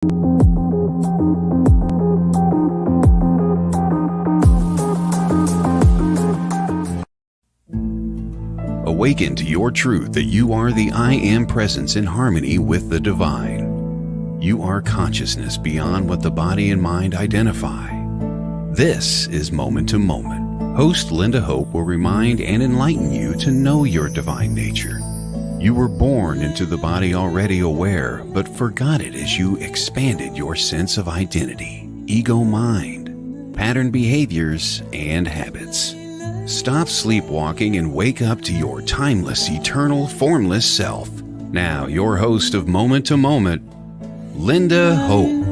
Awaken to your truth that you are the I Am presence in harmony with the divine. You are consciousness beyond what the body and mind identify. This is Moment to Moment. Host Lynda Hope will remind and enlighten you to know your divine nature. You were born into the body already aware, but forgot it as you expanded your sense of identity, ego mind, pattern behaviors, and habits. Stop sleepwalking and wake up to your timeless, eternal, formless self. Now, your host of Moment to Moment, Lynda Hope.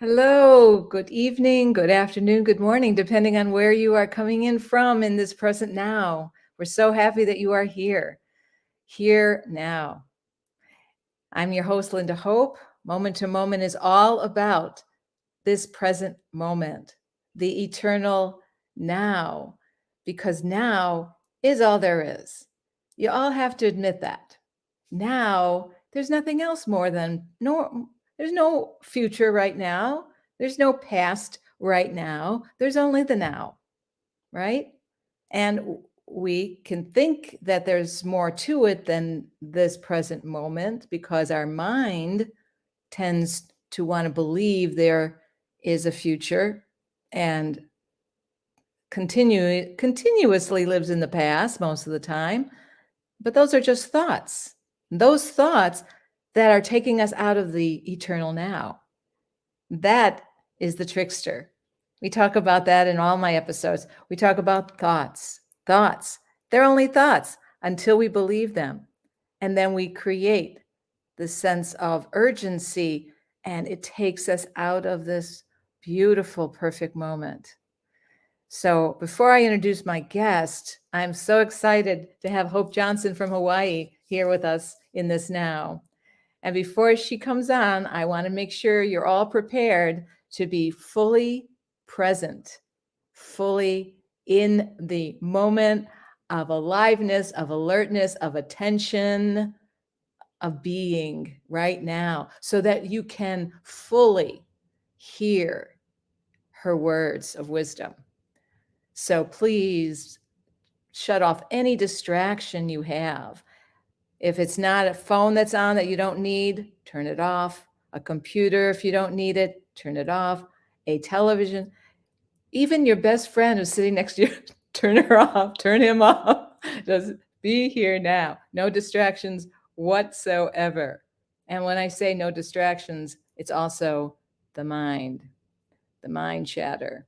Hello, good evening, good afternoon, good morning, depending on where you are coming in from in this present now. We're so happy that you are here now. I'm your host, Lynda Hope. Moment to Moment is all about this present moment, the eternal now, because now is all there is. You all have to admit that. Now, there's nothing else more than there's no future right now. There's no past right now. There's only the now, right? And we can think that there's more to it than this present moment because our mind tends to want to believe there is a future and continuously lives in the past most of the time. But those are just thoughts. Those thoughts that are taking us out of the eternal now. That is the trickster. We talk about that in all my episodes. We talk about thoughts. They're only thoughts until we believe them. And then we create the sense of urgency, and it takes us out of this beautiful, perfect moment. So before I introduce my guest, I'm so excited to have Hope Johnson from Hawaii here with us in this now. And before she comes on, I want to make sure you're all prepared to be fully present, fully in the moment of aliveness, of alertness, of attention, of being right now, so that you can fully hear her words of wisdom. So please shut off any distraction you have. If it's not a phone that's on that you don't need, turn it off. A computer, if you don't need it, turn it off. A television, even your best friend who's sitting next to you, turn her off, turn him off. Just be here now. No distractions whatsoever. And when I say no distractions, it's also the mind chatter.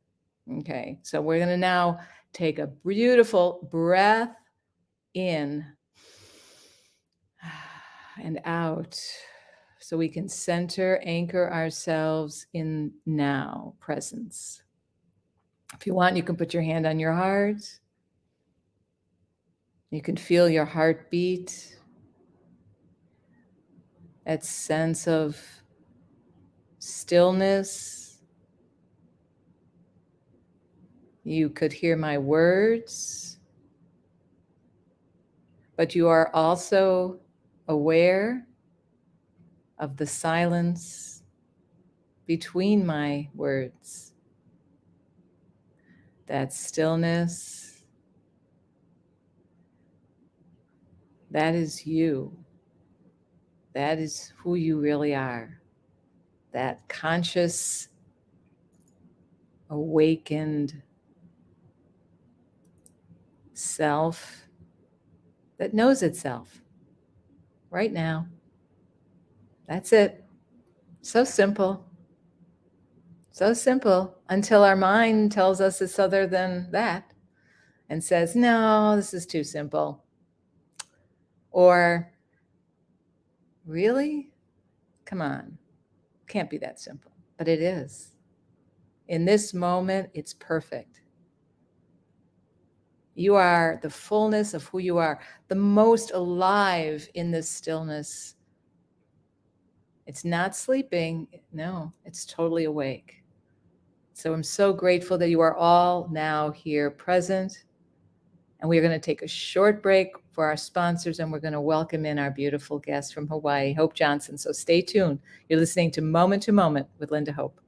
Okay, so we're going to now take a beautiful breath in and out so we can center, anchor ourselves in now, presence. If you want, you can put your hand on your heart. You can feel your heartbeat, that sense of stillness. You could hear my words, but you are also aware of the silence between my words. That stillness, that is you. That is who you really are. That conscious, awakened self that knows itself right now. That's it. So simple. So simple until our mind tells us it's other than that and says, no, this is too simple. Or, really? Come on. Can't be that simple. But it is. In this moment, it's perfect. You are the fullness of who you are, the most alive in this stillness. It's not sleeping. No, it's totally awake. So I'm so grateful that you are all now here present. And we are going to take a short break for our sponsors, and we're going to welcome in our beautiful guest from Hawaii, Hope Johnson. So stay tuned. You're listening to Moment with Lynda Hope.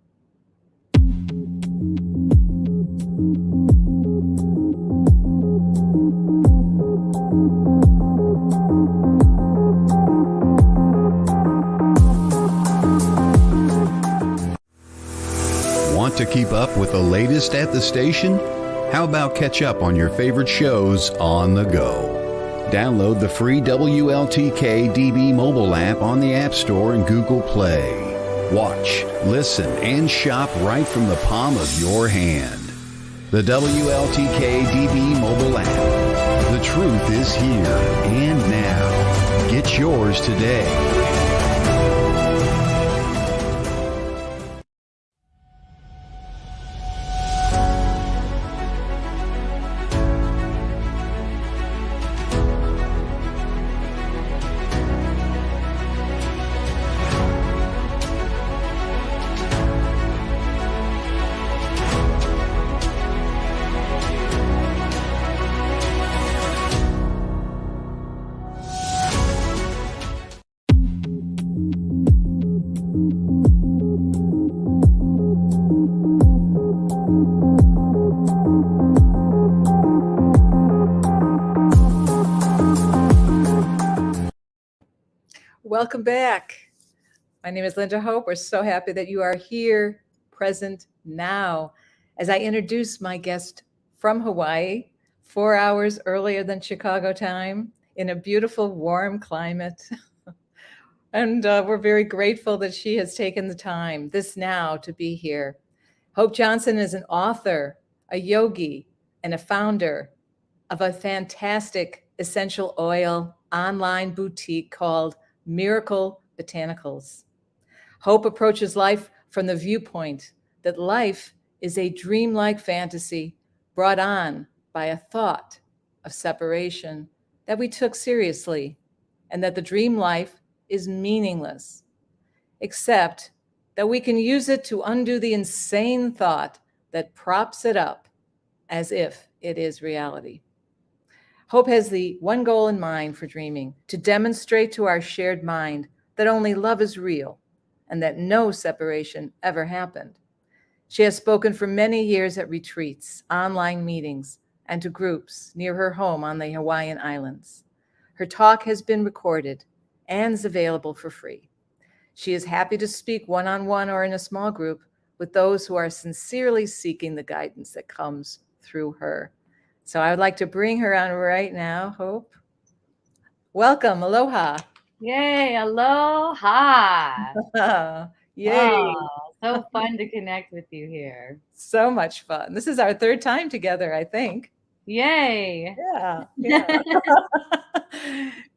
Want to keep up with the latest at the station? How about catch up on your favorite shows on the go? Download the free WLTK-DB mobile app on the App Store and Google Play. Watch, listen, and shop right from the palm of your hand. The WLTK-DB mobile app. The truth is here and now. Get yours today. Welcome back. My name is Lynda Hope. We're so happy that you are here, present now, as I introduce my guest from Hawaii, 4 hours earlier than Chicago time, in a beautiful, warm climate. And we're very grateful that she has taken the time, this now, to be here. Hope Johnson is an author, a yogi, and a founder of a fantastic essential oil online boutique called Miracle Botanicals. Hope approaches life from the viewpoint that life is a dreamlike fantasy brought on by a thought of separation that we took seriously, and that the dream life is meaningless, except that we can use it to undo the insane thought that props it up as if it is reality. Hope has the one goal in mind for dreaming: to demonstrate to our shared mind that only love is real and that no separation ever happened. She has spoken for many years at retreats, online meetings, and to groups near her home on the Hawaiian Islands. Her talk has been recorded and is available for free. She is happy to speak one-on-one or in a small group with those who are sincerely seeking the guidance that comes through her. So I would like to bring her on right now, Hope. Welcome, aloha. Yay, aloha. Yay. Oh, so fun to connect with you here. So much fun. This is our third time together, I think. Yay. Yeah.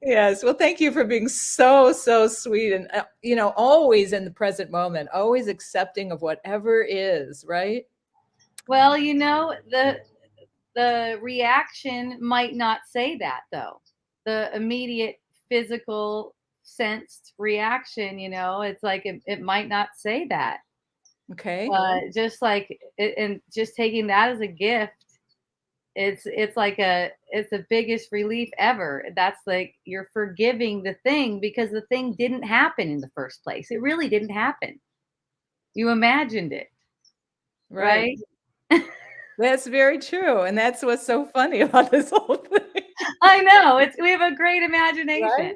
Yes. Well, thank you for being so sweet and, always in the present moment, always accepting of whatever is, right? Well, the reaction might not say that, though. The immediate physical sensed reaction, it's like it might not say that. Okay. Just like and just taking that as a gift, it's the biggest relief ever. That's like you're forgiving the thing because the thing didn't happen in the first place. It really didn't happen. You imagined it. Right? That's very true. And that's what's so funny about this whole thing. I know. We have a great imagination. Right?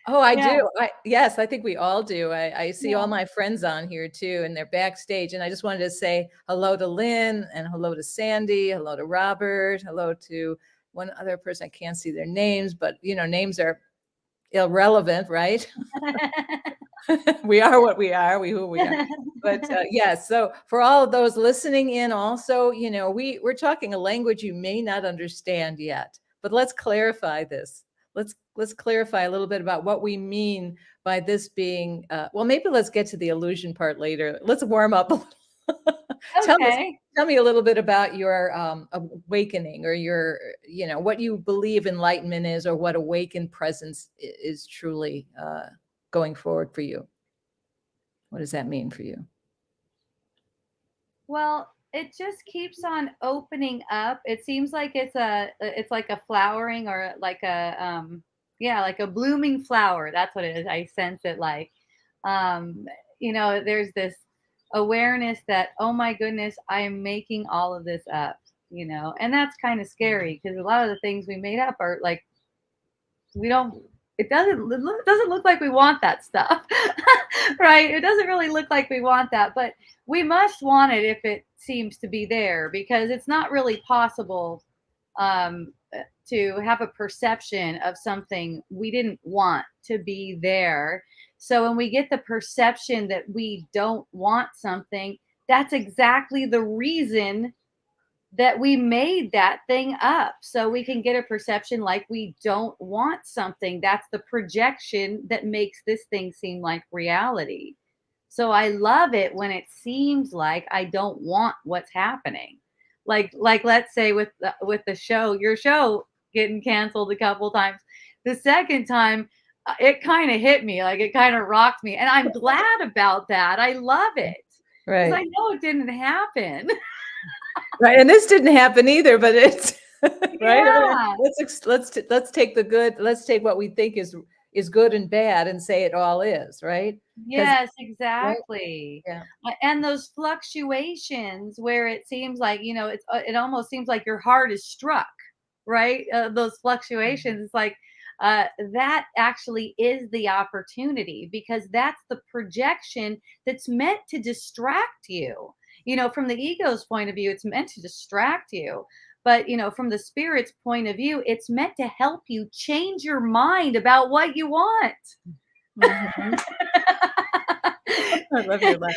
Oh, I do. Yes, I think we all do. I see all my friends on here too, and they're backstage. And I just wanted to say hello to Lynn and hello to Sandy, hello to Robert, hello to one other person. I can't see their names, but names are irrelevant, right? We are what we are, who we are. But yes, so for all of those listening in also, we're talking a language you may not understand yet, but let's clarify this. Let's clarify a little bit about what we mean by this being, well, maybe let's get to the illusion part later. Let's warm up. Okay. Tell me a little bit about your awakening, or your, what you believe enlightenment is, or what awakened presence is truly going forward for you. What does that mean for you? Well, it just keeps on opening up. It seems like it's like a flowering, or like a yeah, like a blooming flower. That's what it is. I sense it like. Um, there's this awareness that, oh my goodness, I am making all of this up, and that's kind of scary because a lot of the things we made up are like, we don't it doesn't look like we want that stuff. Right, it doesn't really look like we want that, but we must want it if it seems to be there, because it's not really possible to have a perception of something we didn't want to be there. So when we get the perception that we don't want something, that's exactly the reason that we made that thing up, so we can get a perception like we don't want something. That's the projection that makes this thing seem like reality. So I love it when it seems like I don't want what's happening. Like let's say with the show, your show getting canceled a couple times. The second time, it kind of hit me, like it kind of rocked me, and I'm glad about that. I love it because I Right. know it didn't happen. Right. And this didn't happen either, but it's right. Yeah. Let's take the good. Let's take what we think is good and bad and say it all is, right? Because Yes, right. exactly. Yeah. And those fluctuations where it seems like, it almost seems like your heart is struck, right? Those fluctuations, it's like, that actually is the opportunity, because that's the projection that's meant to distract you. From the ego's point of view, it's meant to distract you. But, from the spirit's point of view, it's meant to help you change your mind about what you want. Mhm. I love your laugh.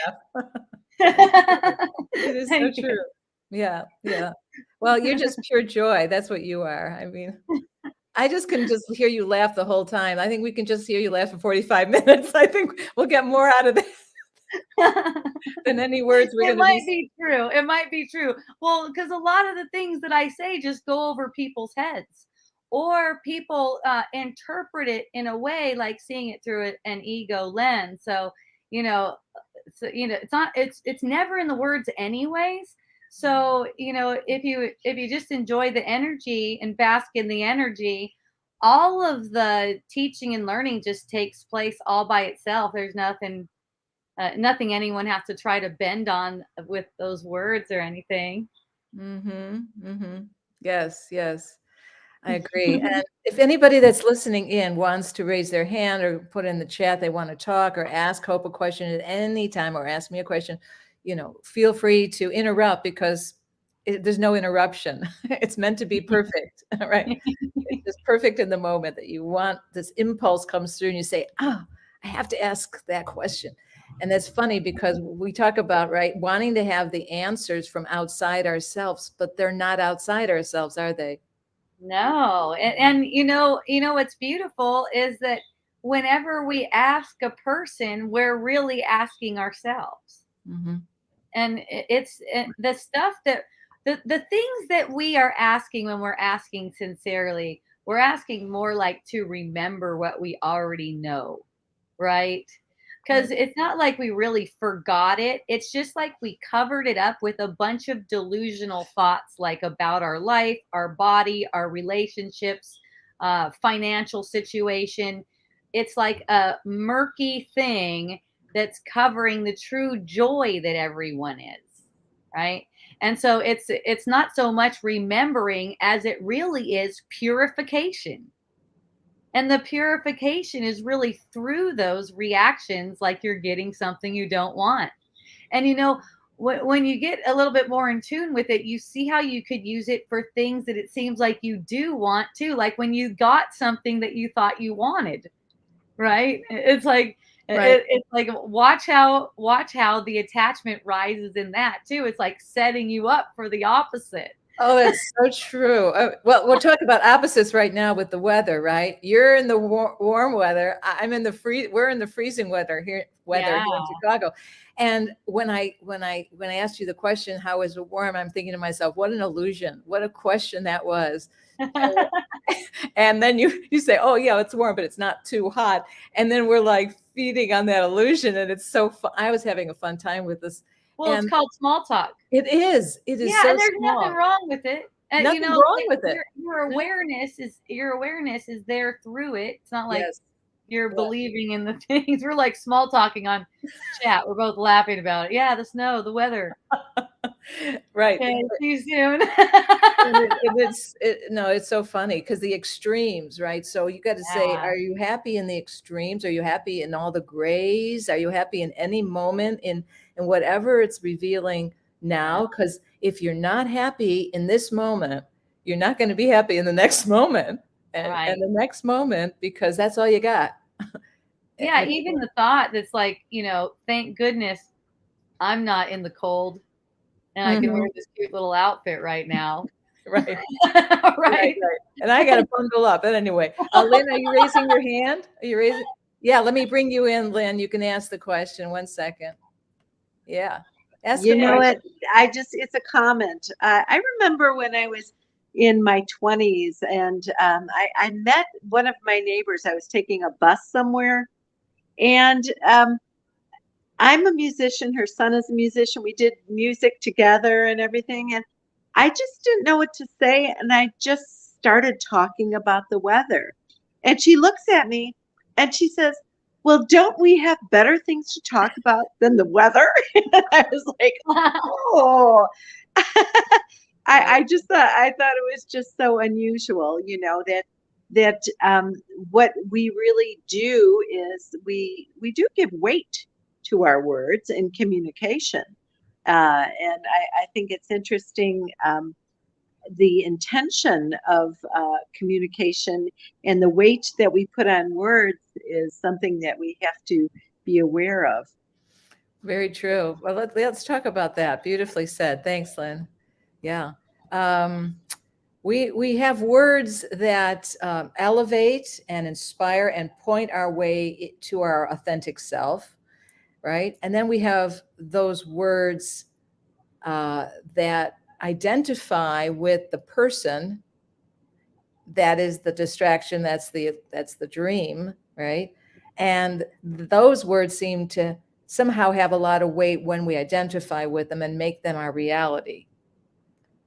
It is so Thank you. true. Yeah, yeah. Well, you're just pure joy. That's what you are. I mean, I just can just hear you laugh the whole time. I think we can just hear you laugh for 45 minutes. I think we'll get more out of that than any words we're It gonna might be. be true. It might be true. Well, because a lot of the things that I say just go over people's heads, or people interpret it in a way like seeing it through an ego lens. You know, it's not. It's never in the words, anyways. So if you just enjoy the energy and bask in the energy, all of the teaching and learning just takes place all by itself. There's nothing anyone has to try to bend on with those words or anything. Mhm, mhm. Yes, yes. I agree. And if anybody that's listening in wants to raise their hand or put in the chat they want to talk or ask Hope a question at any time or ask me a question, feel free to interrupt, because there's no interruption. It's meant to be perfect, right? It's just perfect in the moment that you want. This impulse comes through and you say, "Oh, I have to ask that question." And that's funny because we talk about, right, wanting to have the answers from outside ourselves, but they're not outside ourselves, are they? No, and what's beautiful is that whenever we ask a person, we're really asking ourselves. Mhm. And the stuff that the things that we are asking, when we're asking sincerely, we're asking more like to remember what we already know, right? Right. Because it's not like we really forgot it. It's just like we covered it up with a bunch of delusional thoughts, like about our life, our body, our relationships, financial situation. It's like a murky thing that's covering the true joy that everyone is, right? And so it's not so much remembering as it really is purification. And the purification is really through those reactions, like you're getting something you don't want. And when you get a little bit more in tune with it, you see how you could use it for things that it seems like you do want to, like when you got something that you thought you wanted, right? It's like Right. it's like watch how the attachment rises in that too. It's like setting you up for the opposite. Oh, that's so true. Well, we'll talk about opposites right now with the weather, right? You're in the warm weather. I'm in the we're in the freezing weather Yeah. here in Chicago. And when I asked you the question, how is it warm? I'm thinking to myself, what an illusion. What a question that was. And then you say, oh yeah, it's warm, but it's not too hot. And then we're like feeding on that illusion. And it's so fun. I was having a fun time with this. Well, it's And called small talk. it is Yeah, so and there's small. nothing wrong with it. Nothing You know, wrong like with it. your No. awareness is there through it. It's not like Yes. you're Yeah. believing in the things. We're like small talking on chat. We're both laughing about it. Yeah, the snow, the weather. Right. Okay, see you soon. No, it's so funny because the extremes, right? So you got to say, Yeah. are you happy in the extremes? Are you happy in all the grays? Are you happy in any moment in whatever it's revealing now? Because if you're not happy in this moment, you're not going to be happy in the next moment and Right. the next moment, because that's all you got. Yeah, even the thought that's like, you know, thank goodness I'm not in the cold and I can wear this cute little outfit right now. Right. Right. Right. And I got to bundle up. But anyway, Lynn, are you raising your hand? Are you raising? Yeah, let me bring you in, Lynn. You can ask the question. 1 second. Yeah. Ask You the know question. it's a comment. I remember when I was in my 20s and I met one of my neighbors. I was taking a bus somewhere, and I'm a musician. Her son is a musician. We did music together and everything. And I just didn't know what to say. And I just started talking about the weather. And she looks at me and she says, well, don't we have better things to talk about than the weather? And I was like, oh, I just thought, I thought it was just so unusual, you know, that what we really do is we do give weight to our words in communication. And I think it's interesting, the intention of communication and the weight that we put on words is something that we have to be aware of. Very true. Well, let's talk about that. Beautifully said. Thanks, Lynn. Yeah. We have words that elevate and inspire and point our way to our authentic self, right? And then we have those words that identify with the person. That is the distraction. That's the dream, right? And those words seem to somehow have a lot of weight when we identify with them and make them our reality.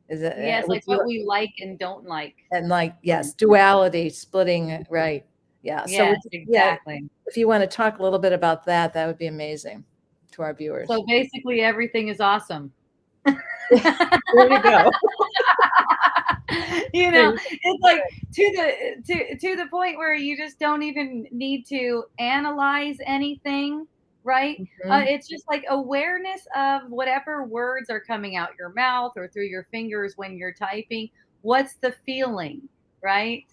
Is it? Yes, like what we like and don't like. And like, yes, duality, splitting, right? Yeah. So Yes, exactly. if you want to talk a little bit about that, that would be amazing to our viewers. So basically, everything is awesome. There you go. You know, it's like to the point where you just don't even need to analyze anything, right? It's just like awareness of whatever words are coming out your mouth or through your fingers when you're typing. What's the feeling, right?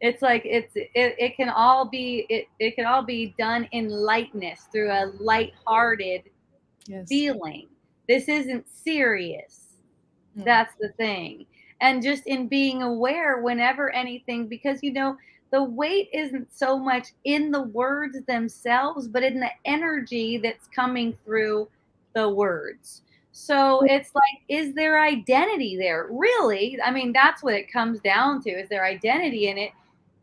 It's like it can all be it can all be done in lightness through a light-hearted feeling. This isn't serious. That's the thing. And just in being aware whenever anything, because, you know, the weight isn't so much in the words themselves, but in the energy that's coming through the words. So it's like, is there identity there? Really? I mean, that's what it comes down to. Is there identity in it?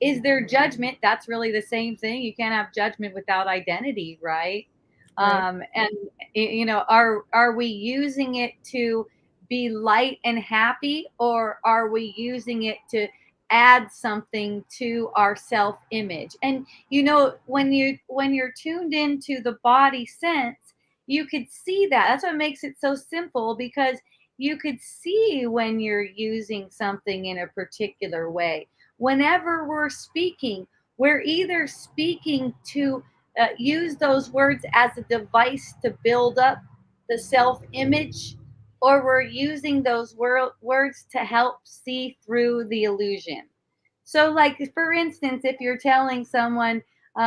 Is there judgment? That's really the same thing. You can't have judgment without identity, right? And you know, are we using it to be light and happy, or are we using it to add something to our self-image? And you know, when you're tuned into the body sense, you could see that. That's what makes it so simple, because you could see when you're using something in a particular way. Whenever we're speaking, we're either speaking to use those words as a device to build up the self-image, or we're using those words to help see through the illusion. So, like, for instance, if you're telling someone,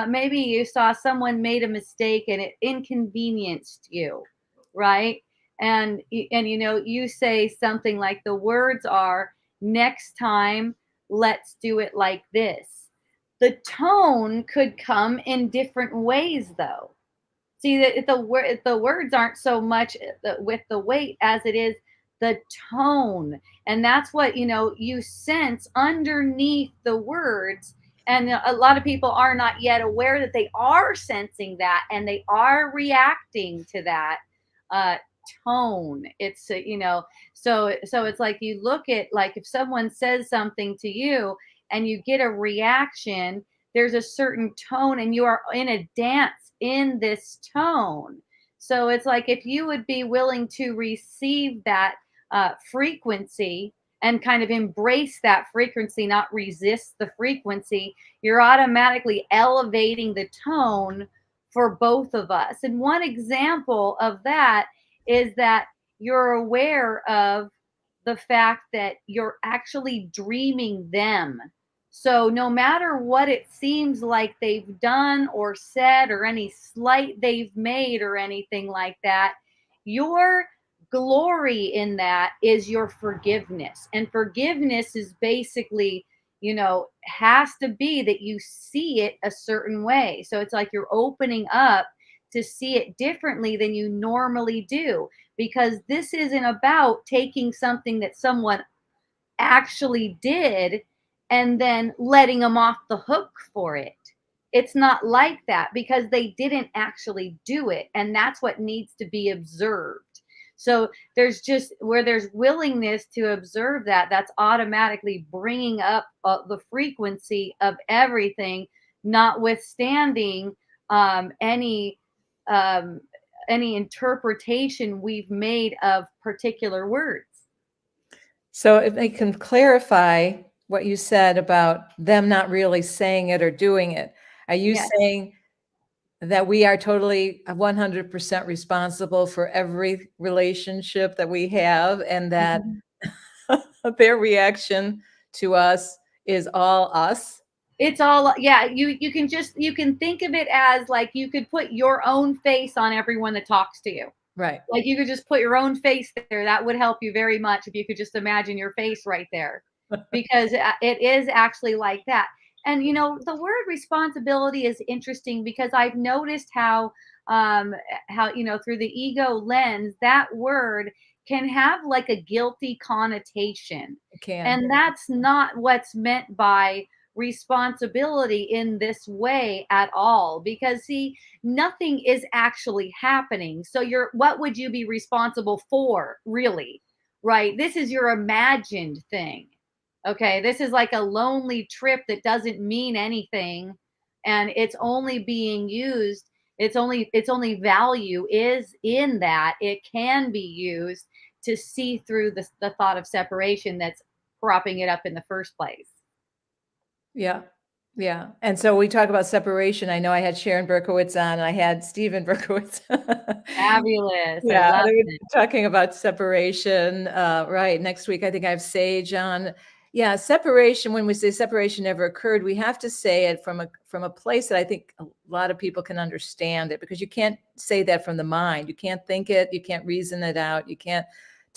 maybe you saw someone made a mistake and it inconvenienced you, right? And you know, you say something like, the words are, next time, let's do it like this. The tone could come in different ways, though. See, that the words aren't so much with the weight as it is the tone, and that's what, you know, you sense underneath the words And a lot of people are not yet aware that they are sensing that, and they are reacting to that tone. It's so it's like, you look at, like, if someone says something to you and you get a reaction, there's a certain tone, and you are in a dance in this tone. So it's like, if you would be willing to receive that frequency and kind of embrace that frequency, not resist the frequency, you're automatically elevating the tone for both of us. And one example of that is that you're aware of the fact that you're actually dreaming them. So no matter what it seems like they've done or said, or any slight they've made or anything like that, your glory in that is your forgiveness. And forgiveness is basically, has to be that you see it a certain way. So it's like you're opening up to see it differently than you normally do, because this isn't about taking something that someone actually did and then letting them off the hook for it. It's not like that, because they didn't actually do it. And that's what needs to be observed. So there's just, where there's willingness to observe that, that's automatically bringing up the frequency of everything, notwithstanding any interpretation we've made of particular words. So if I can clarify what you said about them not really saying it or doing it, are you Yes. saying that we are totally 100% responsible for every relationship that we have, and that their reaction to us is all us? It's all, yeah, you can think of it as, like, you could put your own face on everyone that talks to you. Right. Like, you could just put your own face there. That would help you very much, if you could just imagine your face right there, because it is actually like that. And the word responsibility is interesting, because I've noticed how through the ego lens, that word can have like a guilty connotation. It can. And that's not what's meant by responsibility in this way at all, because see, nothing is actually happening. So what would you be responsible for, really? Right? This is your imagined thing. Okay, this is like a lonely trip that doesn't mean anything, and it's only being used. Its only value is in that it can be used to see through the thought of separation that's propping it up in the first place. Yeah. Yeah. And so we talk about separation. I know I had Sharon Berkowitz on, and I had Stephen Berkowitz. Fabulous. Yeah, I love they were it. talking about separation. Right. Next week, I think I have Sage on. Yeah, separation. When we say separation never occurred, we have to say it from a place that I think a lot of people can understand it, because you can't say that from the mind. You can't think it. You can't reason it out. You can't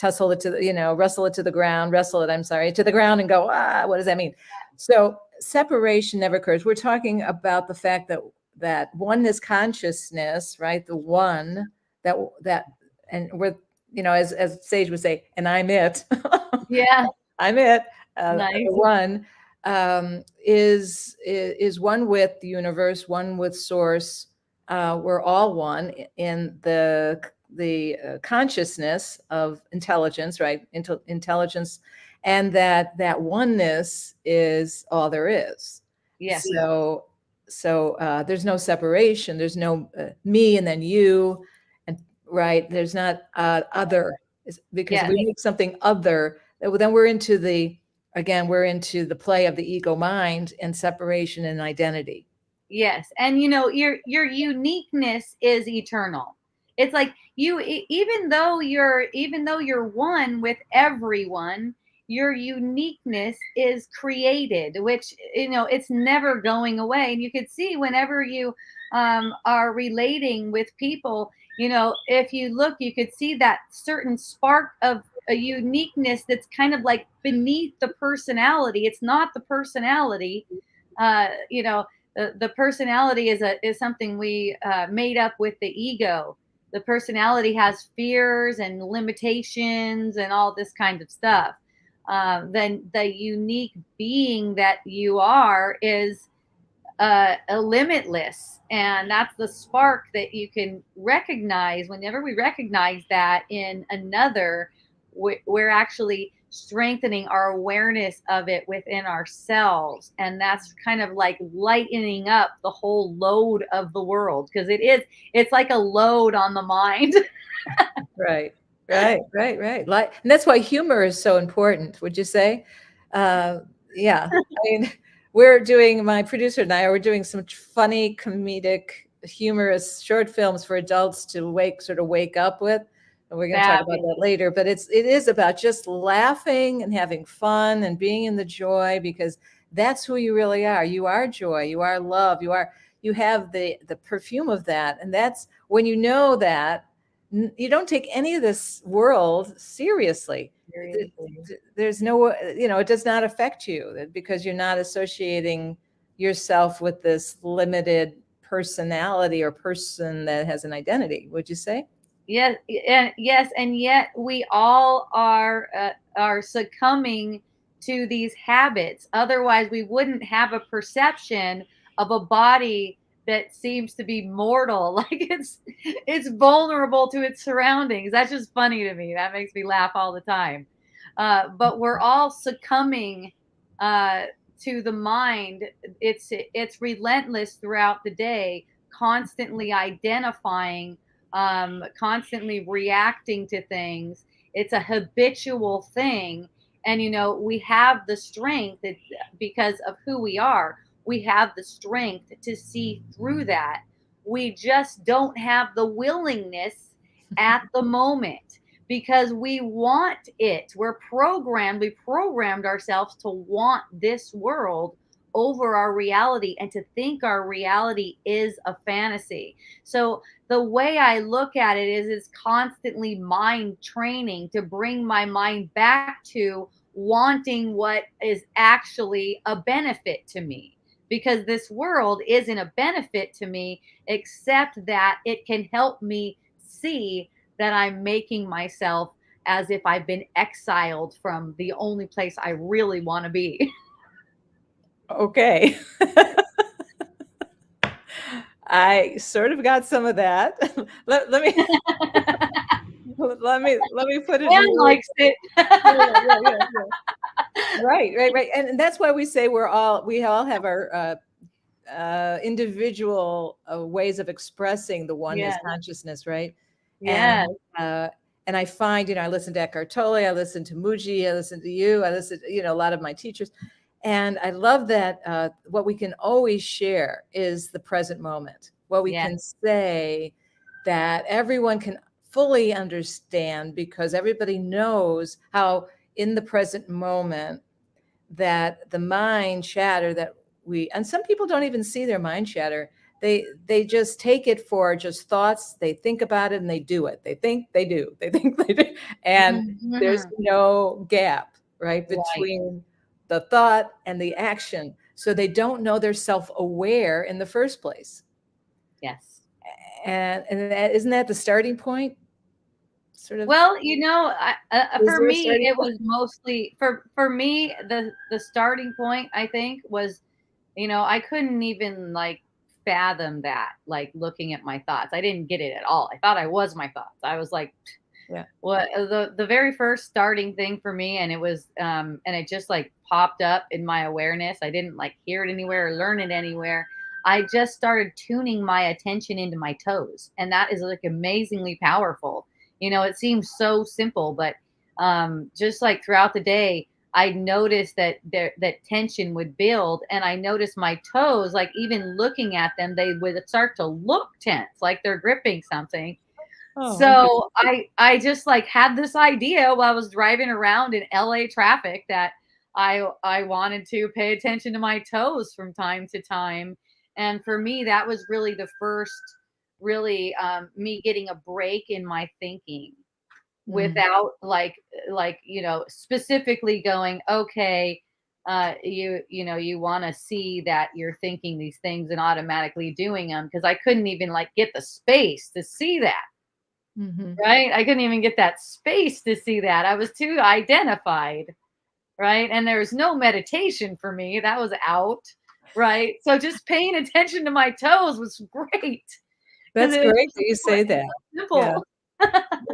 wrestle it to the ground, to the ground and go, what does that mean? So separation never occurs. We're talking about the fact that oneness consciousness, right? The one that, and we're, as Sage would say, and I'm it. Yeah. I'm it. Nice. The one is one with the universe, one with source. We're all one in the consciousness of intelligence, right? Intelligence, and that oneness is all there is. Yes. So there's no separation. There's no me and then you, and right. There's not other, because Yes. if we make something other, then we're into the play of the ego mind and separation and identity. Yes. And your uniqueness is eternal. It's like even though you're one with everyone, your uniqueness is created, which it's never going away. And you could see whenever you are relating with people, if you look, you could see that certain spark of a uniqueness that's kind of like beneath the personality. It's not the personality. The personality is something we made up with the ego. The personality has fears and limitations and all this kind of stuff. Then the unique being that you are is a limitless. And that's the spark that you can recognize. Whenever we recognize that in another, we're actually strengthening our awareness of it within ourselves. And that's kind of like lightening up the whole load of the world, because it's like a load on the mind. Right, right. Like, and that's why humor is so important, would you say? Yeah. I mean, my producer and I we're doing some funny, comedic, humorous short films for adults to sort of wake up with. And we're going to talk about that later. But it is about just laughing and having fun and being in the joy, because that's who you really are. You are joy. You are love. You have the perfume of that. And that's when you know that, you don't take any of this world seriously. There's no, it does not affect you because you're not associating yourself with this limited personality or person that has an identity. Would you say? Yes, and yet we all are succumbing to these habits. Otherwise, we wouldn't have a perception of a body that seems to be mortal, like it's vulnerable to its surroundings. That's just funny to me. That makes me laugh all the time. But we're all succumbing to the mind. It's relentless throughout the day, constantly identifying, constantly reacting to things. It's a habitual thing. And, we have the strength because of who we are. We have the strength to see through that. We just don't have the willingness at the moment because we want it. We programmed ourselves to want this world over our reality and to think our reality is a fantasy. So the way I look at it is it's constantly mind training to bring my mind back to wanting what is actually a benefit to me, because this world isn't a benefit to me, except that it can help me see that I'm making myself as if I've been exiled from the only place I really want to be. Okay. I sort of got some of that. let me let me put it Dan likes it. Right. And that's why we say we all have our individual ways of expressing the oneness consciousness, right? Yeah. And I find, I listen to Eckhart Tolle, I listen to Muji, I listen to you, I listen to, a lot of my teachers. And I love that what we can always share is the present moment. What we can say that everyone can fully understand, because everybody knows how in the present moment that the mind chatter that and some people don't even see their mind chatter. They just take it for just thoughts. They think about it and they do it. They think they do. They think they do. And there's no gap, right, between the thought and the action. So they don't know they're self-aware in the first place. Yes. And isn't that the starting point? Sort of. Well, for me, it was mostly for me, the starting point, I think, was, I couldn't even fathom that, looking at my thoughts. I didn't get it at all. I thought I was my thoughts. I was like, well, the very first starting thing for me, and it was, and it just popped up in my awareness. I didn't hear it anywhere or learn it anywhere. I just started tuning my attention into my toes. And that is amazingly powerful. It seems so simple, but just throughout the day, I noticed that that tension would build, and I noticed my toes, even looking at them, they would start to look tense, like they're gripping something. Oh, so I just had this idea while I was driving around in LA traffic that I wanted to pay attention to my toes from time to time. And for me, that was really the first me getting a break in my thinking without specifically going, okay, you want to see that you're thinking these things and automatically doing them, because I couldn't even get the space to see that. Right? I couldn't even get that space to see that. I was too identified. Right? And there's no meditation for me. That was out. right? So just paying attention to my toes was great. That's It was great that you say that. Yeah. simple.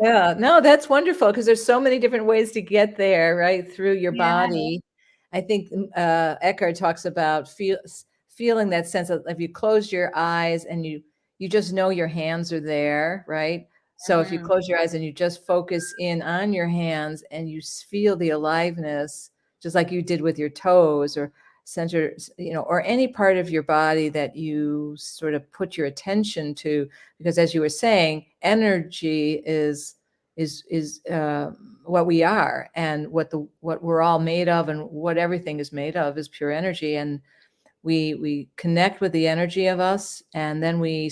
Yeah. No, that's wonderful because there's so many different ways to get there, right? Through your Yeah. body. I think Eckhart talks about feeling that sense of if you close your eyes and you just know your hands are there, right? So if you close your eyes and you just focus in on your hands and you feel the aliveness, just like you did with your toes or center, or any part of your body that you sort of put your attention to, because as you were saying, energy is what we are, and what we're all made of, and what everything is made of is pure energy. And we connect with the energy of us, and then we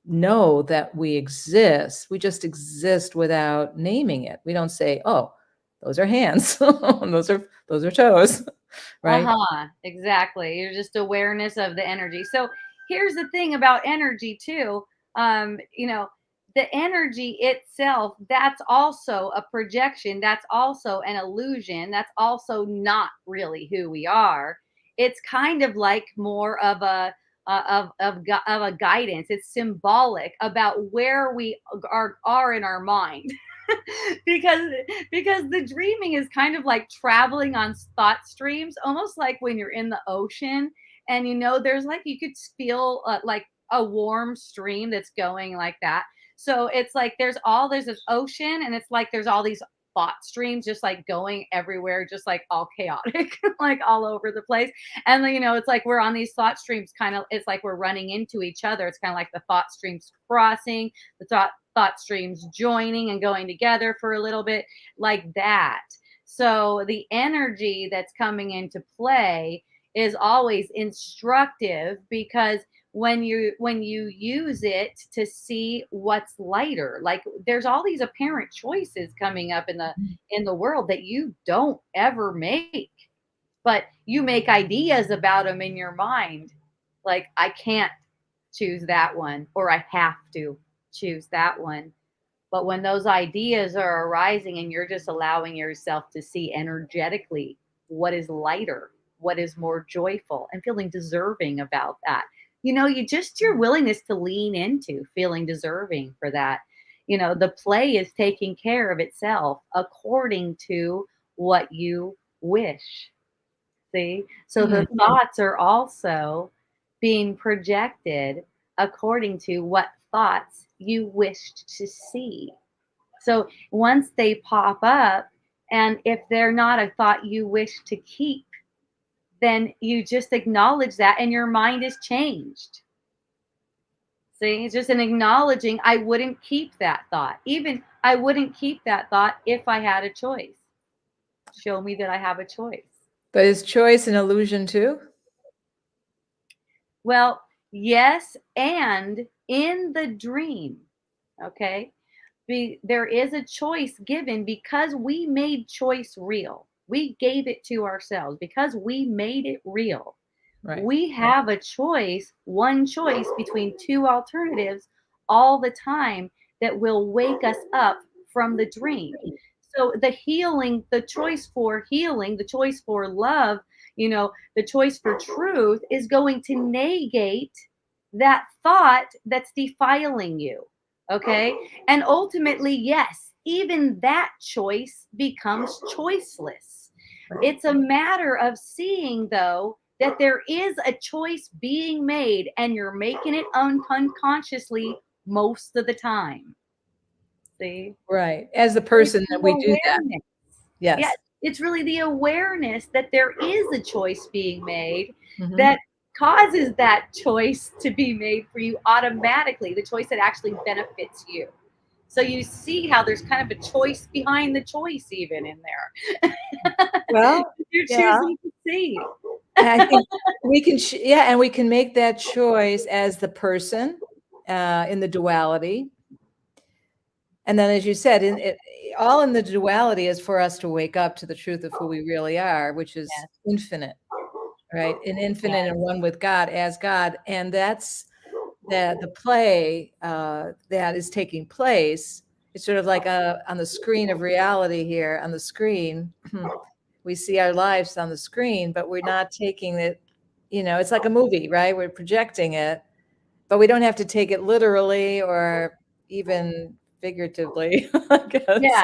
know that we exist. We just exist without naming it. We don't say, oh, those are hands, those are toes, right? Exactly. You're just awareness of the energy. So here's the thing about energy too. The energy itself, that's also a projection. That's also an illusion. That's also not really who we are. It's kind of like more of a of a guidance. It's symbolic about where we are in our mind. because because the dreaming is kind of like traveling on thought streams, almost like when you're in the ocean, and there's like you could feel like a warm stream that's going like that. So it's like there's this ocean, and it's like there's all these thought streams just like going everywhere, just like all chaotic, like all over the place. And then, it's like we're on these thought streams, kind of, it's like we're running into each other. It's kind of like the thought streams crossing, the thought streams joining and going together for a little bit, like that. So the energy that's coming into play is always instructive, because when you use it to see what's lighter, like there's all these apparent choices coming up in the world that you don't ever make, but you make ideas about them in your mind, like I can't choose that one, or I have to choose that one. But when those ideas are arising and you're just allowing yourself to see energetically what is lighter, what is more joyful, and feeling deserving about that, your willingness to lean into feeling deserving for that, the play is taking care of itself according to what you wish. See? So the thoughts are also being projected according to what thoughts you wished to see. So once they pop up, and if they're not a thought you wish to keep, then you just acknowledge that and your mind is changed. See, it's just an acknowledging, I wouldn't keep that thought. Even I wouldn't keep that thought if I had a choice. Show me that I have a choice. But is choice an illusion too? Well, yes, and in the dream, okay, there is a choice given because we made choice real. We gave it to ourselves because we made it real. Right. We have a choice, one choice between two alternatives all the time that will wake us up from the dream. So the healing, the choice for healing, the choice for love, the choice for truth is going to negate that thought that's defiling you. Okay. And ultimately, yes, even that choice becomes choiceless. It's a matter of seeing, though, that there is a choice being made, and you're making it unconsciously most of the time. See? Right. As the person that we do that. Yes. Yeah, it's really the awareness that there is a choice being made that causes that choice to be made for you automatically, the choice that actually benefits you. So you see how there's kind of a choice behind the choice even in there. Well, you're choosing to see. I think we can, and we can make that choice as the person in the duality. And then, as you said, all in the duality is for us to wake up to the truth of who we really are, which is infinite, right? And infinite and one with God, as God. And that's the play that is taking place. It's sort of like on the screen of reality here. On the screen, we see our lives on the screen, but we're not taking it it's like a movie, right? We're projecting it, but we don't have to take it literally or even figuratively, I guess. Yeah.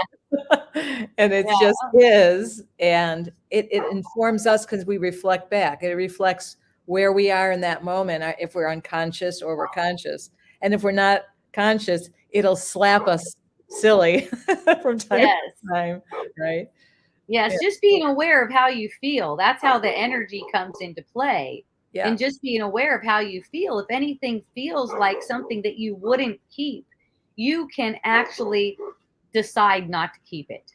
And it's Yeah. just is, and it informs us because we reflect back. It reflects where we are in that moment, if we're unconscious or we're conscious. And if we're not conscious, it'll slap us silly from time Yes. to time, right? Yes. Yeah. Just being aware of how you feel. That's how the energy comes into play. Yeah. And just being aware of how you feel. If anything feels like something that you wouldn't keep, you can actually decide not to keep it.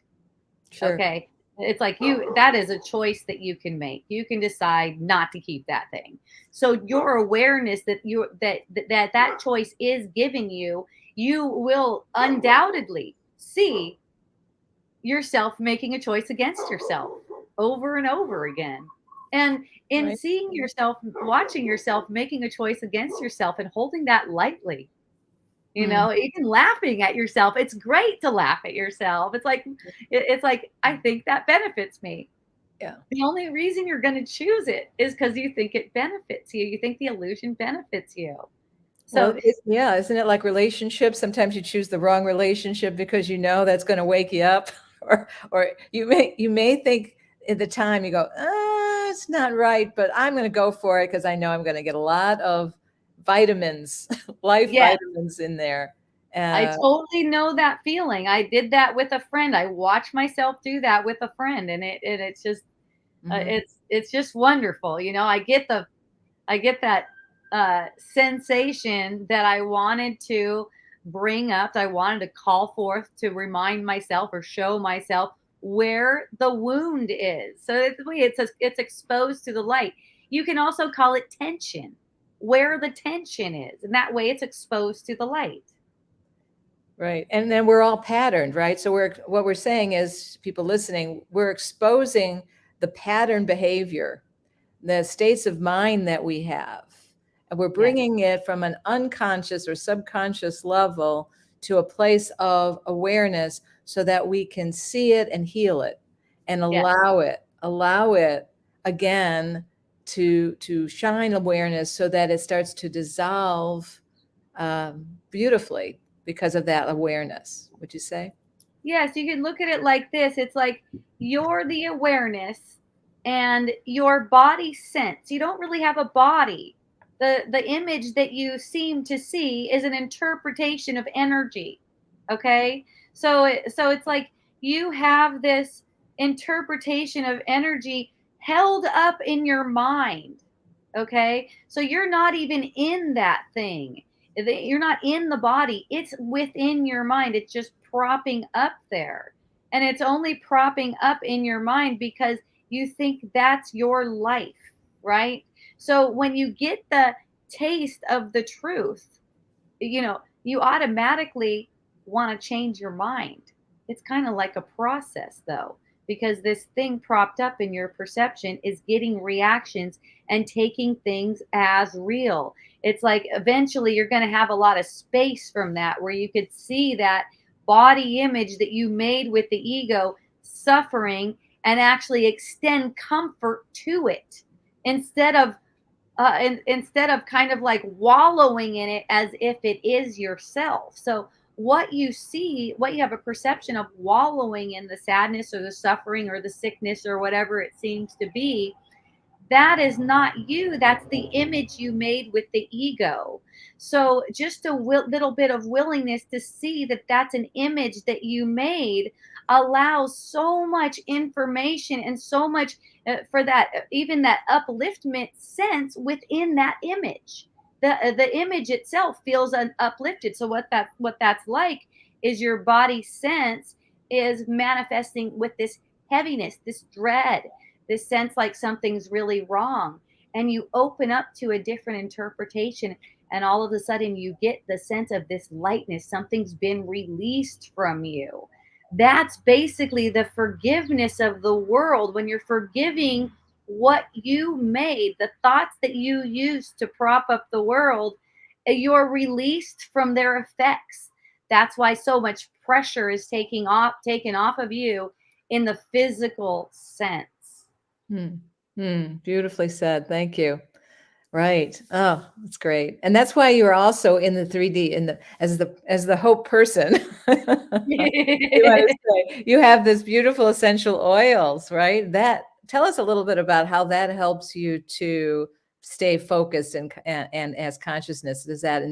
Sure. Okay. It's like that is a choice that you can make. You can decide not to keep that thing. So your awareness that choice is giving you, you will undoubtedly see yourself making a choice against yourself over and over again. And in Right. seeing yourself, watching yourself making a choice against yourself and holding that lightly, even laughing at yourself. It's great to laugh at yourself. It's like, I think that benefits me. Yeah. The only reason you're going to choose it is because you think it benefits you. You think the illusion benefits you. So Well, isn't it like relationships? Sometimes you choose the wrong relationship because that's going to wake you up, or you may think at the time you go, it's not right, but I'm going to go for it because I know I'm going to get a lot of vitamins, life yes, vitamins in there. I totally know that feeling. I did that with a friend. I watched myself do that with a friend, and it's just Mhm. it's just wonderful. I get that sensation that I wanted to bring up. I wanted to call forth to remind myself or show myself where the wound is. So it's exposed to the light. You can also call it tension, where the tension is, and that way it's exposed to the light. Right. And then we're all patterned, right? So what we're saying is, people listening, we're exposing the pattern behavior, the states of mind that we have. And we're Yes. bringing it from an unconscious or subconscious level to a place of awareness so that we can see it and heal it and Yes. allow it again to shine awareness so that it starts to dissolve beautifully because of that awareness, would you say? Yes, you can look at it like this. It's like you're the awareness and your body sense. You don't really have a body. The image that you seem to see is an interpretation of energy. Okay? So it's like you have this interpretation of energy held up in your mind. Okay? So you're not even in that thing. You're not in the body. It's within your mind. It's just propping up there. And it's only propping up in your mind because you think that's your life, right? So when you get the taste of the truth, you automatically want to change your mind. It's kind of like a process, though, because this thing propped up in your perception is getting reactions and taking things as real. It's like eventually you're going to have a lot of space from that where you could see that body image that you made with the ego suffering and actually extend comfort to it instead of instead of kind of like wallowing in it as if it is yourself. So what you see, what you have a perception of wallowing in the sadness or the suffering or the sickness or whatever it seems to be, that is not you. That's the image you made with the ego. So just a little bit of willingness to see that that's an image that you made allows so much information and so much for that, even that upliftment sense within that image. The image itself feels uplifted. So what that's like is your body sense is manifesting with this heaviness, this dread, this sense like something's really wrong, and you open up to a different interpretation, and all of a sudden you get the sense of this lightness. Something's been released from you. That's basically the forgiveness of the world. When you're forgiving what you made, the thoughts that you used to prop up the world, you're released from their effects. That's why so much pressure is taken off of you in the physical sense. Beautifully said. Thank you. Right. Oh, that's great. And that's why you're also in the 3D in the as the hope person. You want to say you have this beautiful essential oils, right? That tell us a little bit about how that helps you to stay focused and as consciousness. Does that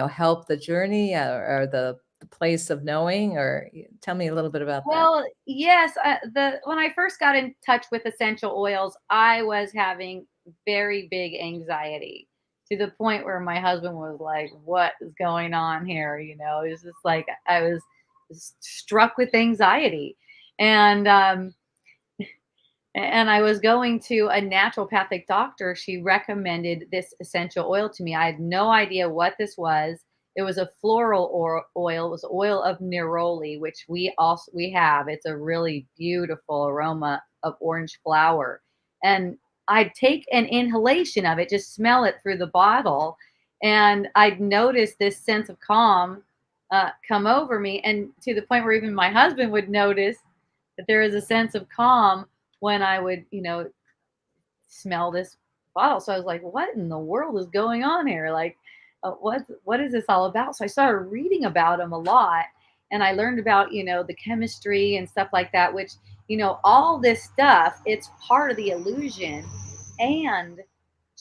help the journey or the place of knowing? Or tell me a little bit about that. Well, yes, the when I first got in touch with essential oils, I was having very big anxiety to the point where my husband was like, "What is going on here?" It was just like I was struck with anxiety, and I was going to a naturopathic doctor. She recommended this essential oil to me. I had no idea what this was. It was a floral oil. It was oil of neroli, which we have. It's a really beautiful aroma of orange flower. And I'd take an inhalation of it, just smell it through the bottle, and I'd notice this sense of calm come over me, and to the point where even my husband would notice that there is a sense of calm when I would, smell this bottle. So I was like, what in the world is going on here? Like, what is this all about? So I started reading about them a lot, and I learned about, the chemistry and stuff like that, which, all this stuff, it's part of the illusion. And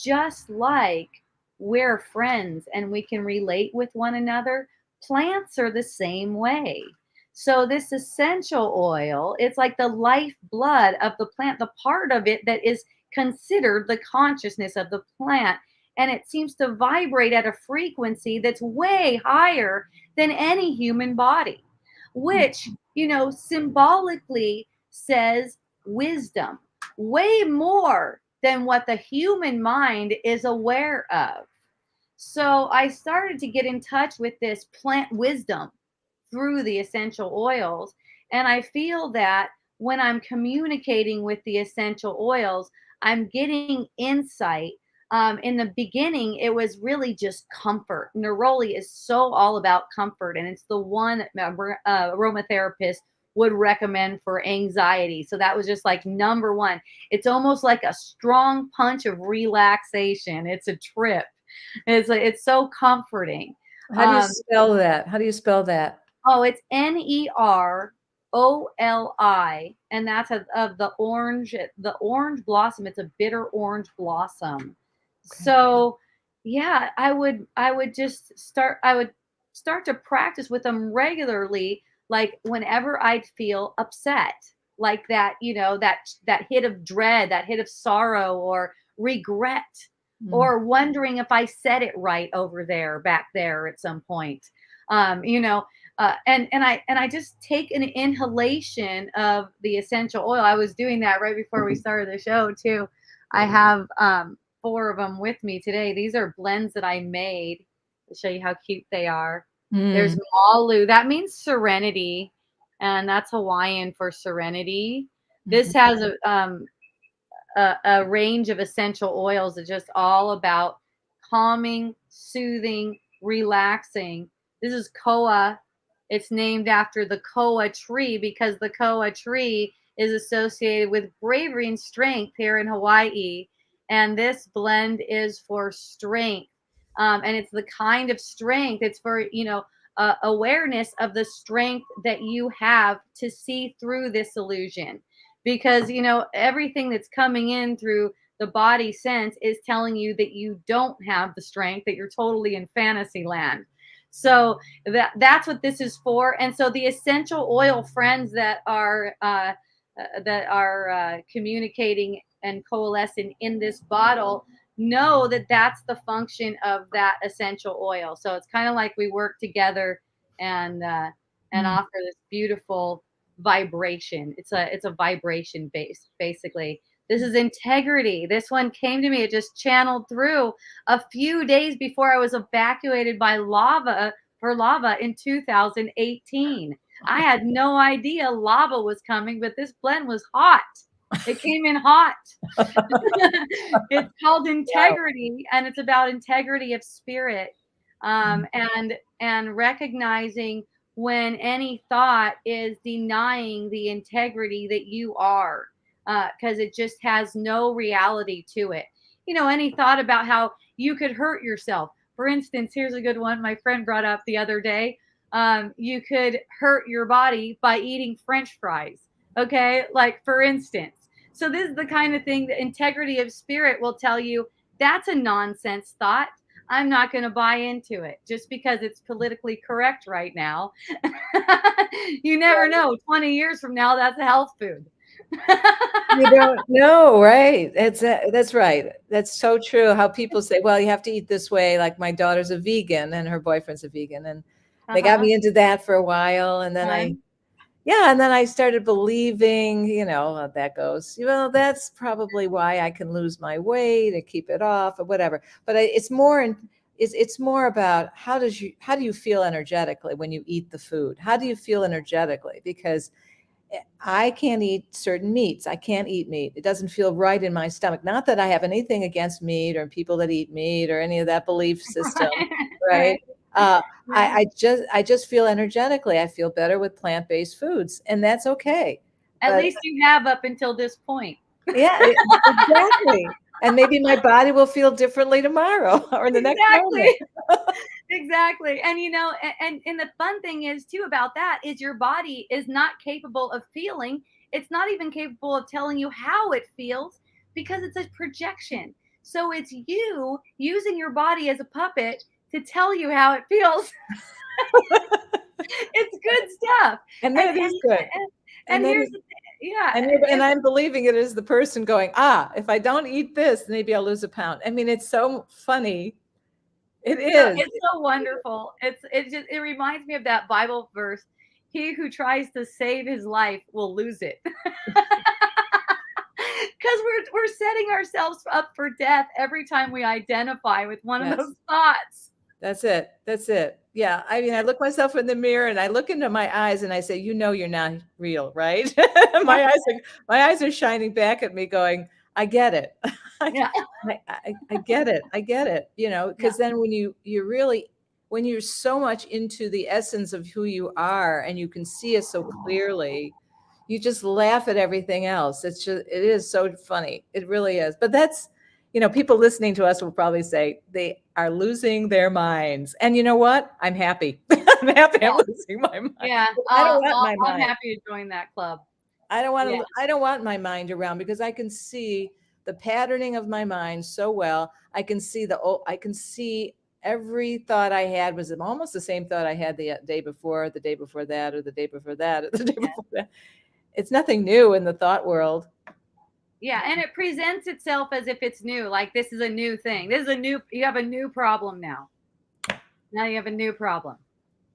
just like we're friends and we can relate with one another, plants are the same way. So this essential oil, it's like the lifeblood of the plant, the part of it that is considered the consciousness of the plant. And it seems to vibrate at a frequency that's way higher than any human body, which, symbolically says wisdom, way more than what the human mind is aware of. So I started to get in touch with this plant wisdom through the essential oils. And I feel that when I'm communicating with the essential oils, I'm getting insight. In the beginning, it was really just comfort. Neroli is so all about comfort, and it's the one aromatherapist would recommend for anxiety. So that was just like number one. It's almost like a strong punch of relaxation. It's a trip. It's so comforting. How do you Um, spell that? How do you spell that? Oh, it's Neroli, and that's of the orange blossom. It's a bitter orange blossom. Okay. So, yeah, I would start to practice with them regularly, like whenever I'd feel upset, like that, that hit of dread, that hit of sorrow or regret, Mm. or wondering if I said it right over there, back there at some point. Um, you know, and I just take an inhalation of the essential oil. I was doing that right before we started the show too. I have 4 of them with me today. These are blends that I made to show you how cute they are. There's Mm. Malu. That means serenity, and that's Hawaiian for serenity. This Mhm. has a range of essential oils that just all about calming, soothing, relaxing. This is koa. It's named after the koa tree because the koa tree is associated with bravery and strength here in Hawaii. And this blend is for strength. And it's the kind of strength, it's for, awareness of the strength that you have to see through this illusion, because everything that's coming in through the body sense is telling you that you don't have the strength, that you're totally in fantasy land. So that's what this is for. And so the essential oil friends that are communicating and coalescing in this bottle know that that's the function of that essential oil. So it's kind of like we work together and Mm. offer this beautiful vibration. It's a vibration base, basically. This is integrity. This one came to me. It just channeled through a few days before I was evacuated by lava in 2018. I had no idea lava was coming, but this blend was hot. It came in hot. It's called Wow. integrity, and it's about integrity of spirit, Mm. and recognizing when any thought is denying the integrity that you are, because it just has no reality to it. any thought about how you could hurt yourself. For instance, here's a good one my friend brought up the other day. You could hurt your body by eating French fries. Okay. Like, for instance. So this is the kind of thing that integrity of spirit will tell you, that's a nonsense thought. I'm not going to buy into it just because it's politically correct right now. You never know. 20 years from now, that's a health food. You don't know, right? That's right. That's so true. How people say, well, you have to eat this way. Like, my daughter's a vegan and her boyfriend's a vegan, and they got me into that for a while. And then and then I started believing, how that goes. Well, that's probably why I can lose my weight and keep it off or whatever. But it's more about how do you feel energetically when you eat the food? How do you feel energetically? Because I can't eat certain meats. I can't eat meat. It doesn't feel right in my stomach. Not that I have anything against meat or people that eat meat or any of that belief system, right? I just feel energetically, I feel better with plant-based foods, and that's okay. At least you have up until this point. Yeah, exactly. And maybe my body will feel differently tomorrow or the next moment. Exactly. And and the fun thing is too about that is your body is not capable of feeling. It's not even capable of telling you how it feels because it's a projection. So it's you using your body as a puppet to tell you how it feels. It's good stuff. And that is good. And here's the thing. Yeah. And I'm believing it is the person going, if I don't eat this, maybe I'll lose a pound. I mean, it's so funny. It is. It's so wonderful. It reminds me of that Bible verse. He who tries to save his life will lose it. Because we're setting ourselves up for death every time we identify with one of those thoughts. That's it. Yeah. I mean, I look myself in the mirror and I look into my eyes and I say, you're not real, right? My eyes are shining back at me going, I get it. I get it. I get it. Because then when you're so much into the essence of who you are and you can see it so clearly, you just laugh at everything else. It is so funny. It really is. But that's, people listening to us will probably say they are losing their minds. And you know what? I'm happy. I'm happy I'm losing my mind. Yeah. I don't want my mind. I'm happy to join that club. I don't want my mind around because I can see the patterning of my mind so well. I can see every thought I had was almost the same thought I had the day before, the day before that, or the day before that, or the day before that. It's nothing new in the thought world. Yeah, and it presents itself as if it's new, like this is a new thing. You have a new problem now. Now you have a new problem,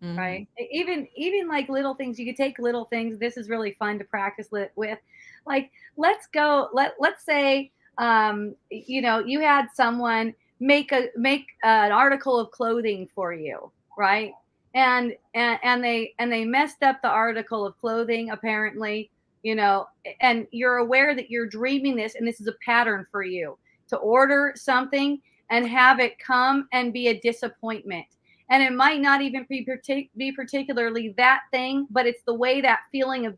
right? Even like little things, you could take little things. This is really fun to practice with. Like, let's say, you had someone make an article of clothing for you, right? And they messed up the article of clothing, apparently. And you're aware that you're dreaming this, and this is a pattern for you to order something and have it come and be a disappointment. And it might not even be particularly that thing, but it's the way that feeling of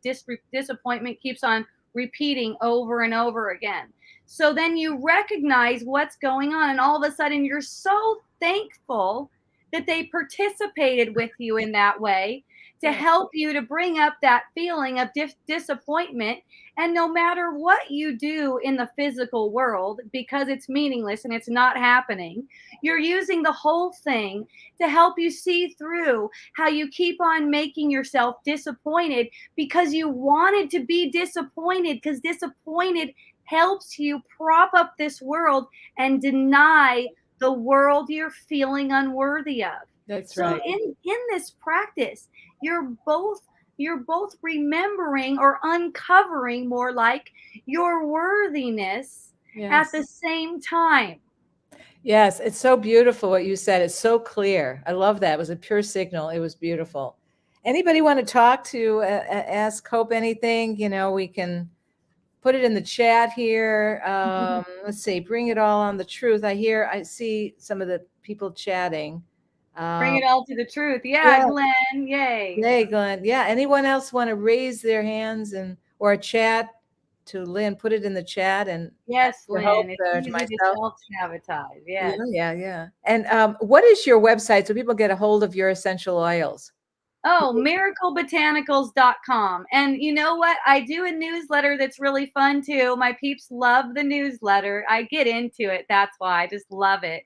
disappointment keeps on repeating over and over again. So then you recognize what's going on, and all of a sudden you're so thankful that they participated with you in that way to help you to bring up that feeling of disappointment. And no matter what you do in the physical world, because it's meaningless and it's not happening, you're using the whole thing to help you see through how you keep on making yourself disappointed because you wanted to be disappointed, because disappointed helps you prop up this world and deny the world you're feeling unworthy of. That's right. So in this practice, you're both remembering or uncovering more like your worthiness at the same time. Yes, it's so beautiful what you said. It's so clear. I love that. It was a pure signal. It was beautiful. Anybody want to talk to ask Hope anything? We can put it in the chat here. Let's see. Bring it all on the truth. I see some of the people chatting. Bring it all to the truth. Yeah, Glenn. Yay. Yay, Glenn. Yeah. Anyone else want to raise their hands or chat to Lynn, put it in the chat and Yes, to Hope, Lynn. It's to easy to myself. self-sabotage. Yeah, Yes. yeah. And what is your website so people get a hold of your essential oils? Oh, miraclebotanicals.com. And you know what? I do a newsletter that's really fun too. My peeps love the newsletter. I get into it. That's why I just love it.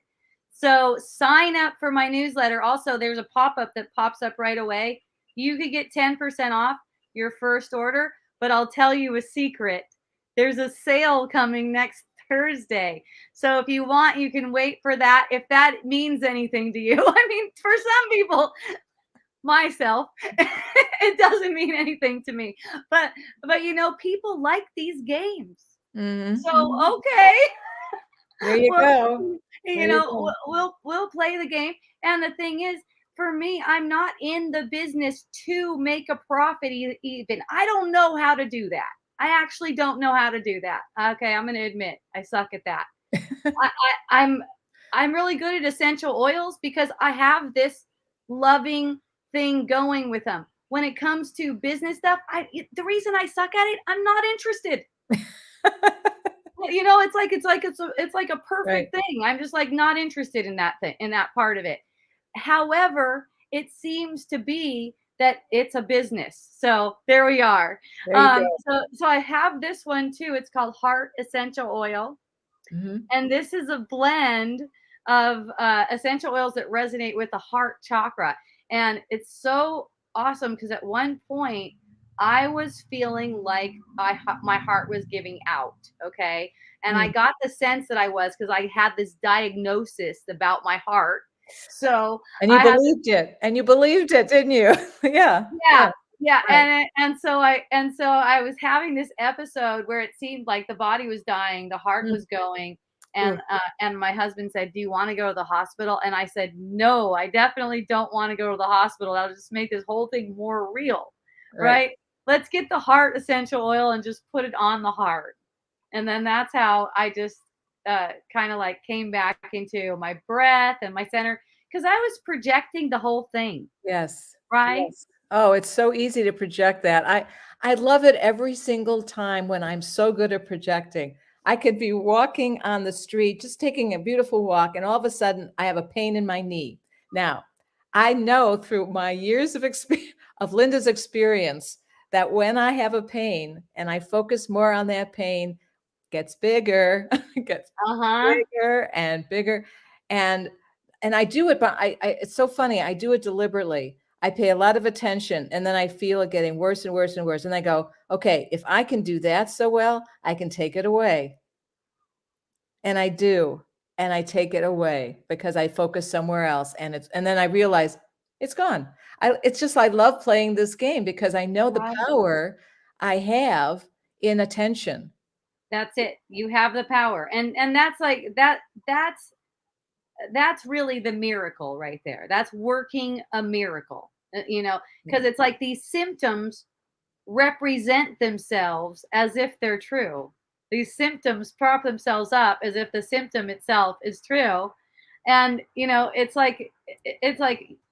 So sign up for my newsletter. Also, there's a pop-up that pops up right away. You could get 10% off your first order, but I'll tell you a secret. There's a sale coming next Thursday. So if you want, you can wait for that. If that means anything to you. I mean, for some people, myself, it doesn't mean anything to me, but you know, people like these games. So okay, There you well, go. you know, we'll play the game. And the thing is, for me, I'm not in the business to make a profit even. I don't know how to do that. I actually don't know how to do that. Okay, I'm going to admit I suck at that. I'm really good at essential oils because I have this loving thing going with them. When it comes to business stuff, the reason I suck at it, I'm not interested. You know, it's like a perfect thing. I'm just like not interested in that thing, in that part of it. However, it seems to be that it's a business. So there we are. There you So I have this one too. It's called Heart Essential Oil. go. And this is a blend of essential oils that resonate with the heart chakra. And it's so awesome because at one point I was feeling like my heart was giving out. Okay. And I got the sense that I was, because I had this diagnosis about my heart. So And you I had believed it. And you believed it, didn't you? Yeah. yeah. Right. And so I was having this episode where it seemed like the body was dying, the heart was going, and my husband said, "Do you want to go to the hospital?" And I said, "No, I definitely don't want to go to the hospital. That'll just make this whole thing more real, right? Let's get the heart essential oil and just put it on the heart." And then that's how I just kind of like came back into my breath and my center, because I was projecting the whole thing, Yes. right? Yes. Oh, it's so easy to project that. I love it every single time when I'm so good at projecting. I could be walking on the street, just taking a beautiful walk, and all of a sudden I have a pain in my knee. Now, I know through my years of experience of Lynda's experience that when I have a pain and I focus more on that pain, gets bigger, gets bigger and bigger. And I do it, but I it's so funny. I do it deliberately. I pay a lot of attention and then I feel it getting worse and worse and worse. And I go, okay, if I can do that so well, I can take it away. And I do. And I take it away because I focus somewhere else. And then I realize it's gone. It's just, I love playing this game because I know the power I have in attention. That's it. You have the power. And that's like that's really the miracle right there. That's working a miracle. You know, because it's like these symptoms represent themselves as if they're true. These symptoms prop themselves up as if the symptom itself is true. And you know, it's like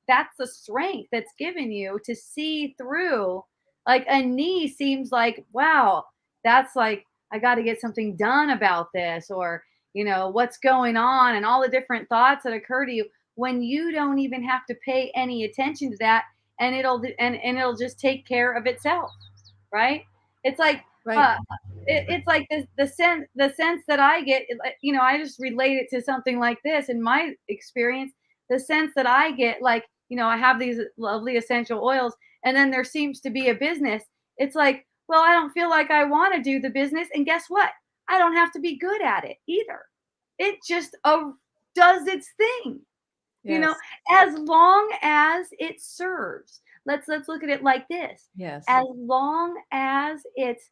that's the strength that's given you to see through. Like a knee seems like, wow, that's like, I got to get something done about this, or you know, what's going on, and all the different thoughts that occur to you when you don't even have to pay any attention to that, and it'll just take care of itself, right? It's like it's like the sense that I get, you know, I just relate it to something like this in my experience. The sense that I get, like, you know, I have these lovely essential oils, and then there seems to be a business. It's like, well, I don't feel like I want to do the business, and guess what? I don't have to be good at it either. It just does its thing. You know, as long as it serves. Let's look at it like this. Yes. As long as it's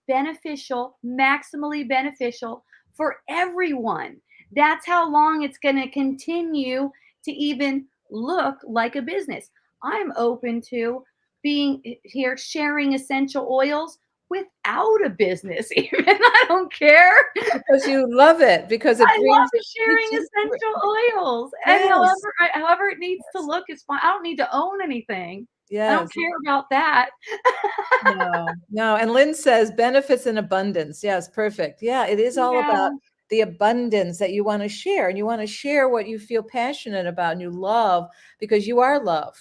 beneficial, maximally beneficial for everyone, that's how long it's going to continue to even look like a business. I'm open to being here sharing essential oils without a business even. I don't care. Because you love it, because it I brings love it sharing brings you essential oils. And Yes. however it needs to look is fine. I don't need to own anything. I don't Yes. care about that. No. And Lynn says benefits and abundance. Yes, perfect. Yeah, it is all Yeah. about the abundance that you want to share. And you want to share what you feel passionate about and you love, because you are love.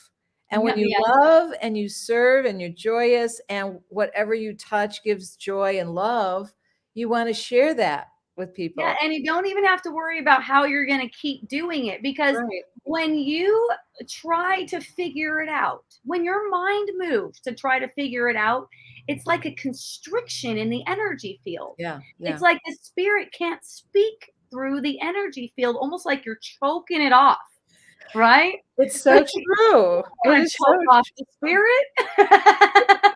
And when Yeah, you yeah. love and you serve and you're joyous and whatever you touch gives joy and love, you want to share that with Yeah, people. and you don't even have to worry about how you're going to keep doing it, because Right. when you try to figure it out, when your mind moves to try to figure it out, it's like a constriction in the energy field. Yeah. It's Yeah. like the spirit can't speak through the energy field, almost like you're choking it off, right? It's so true. It Want is to so choke off the true. spirit?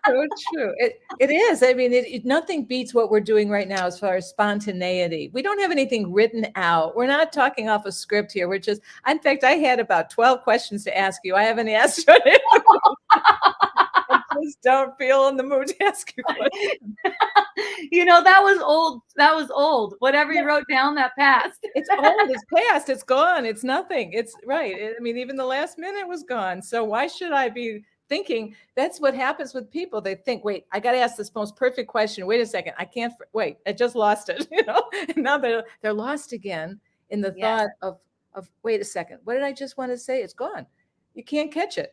So true. It is. I mean, nothing beats what we're doing right now as far as spontaneity. We don't have anything written out. We're not talking off a script here. We're just, in fact, I had about 12 questions to ask you. I haven't asked you any. I just don't feel in the mood to ask you questions. That was old. That was old. Whatever you wrote down, that passed. It's old. It's past. It's gone. It's nothing. It's right. I mean, even the last minute was gone. So why should I be thinking? That's what happens with people. They think, wait, I got to ask this most perfect question. Wait a second. I can't wait. I just lost it. And now they're lost again in the Yeah. thought of wait a second. What did I just want to say? It's gone. You can't catch it.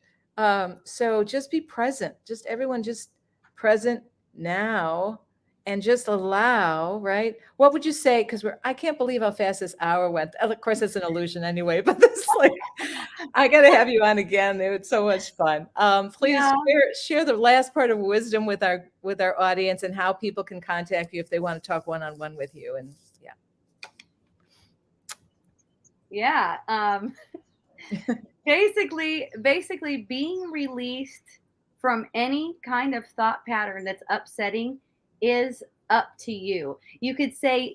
So just be present. Just everyone just present now. And just allow, right? What would you say? Because I can't believe how fast this hour went. Of course, it's an illusion anyway, but it's like, I got to have you on again. It was so much fun. Please Yeah. share the last part of wisdom with our audience and how people can contact you if they want to talk one-on-one with you. And Yeah. Basically being released from any kind of thought pattern that's upsetting is up to you. You could say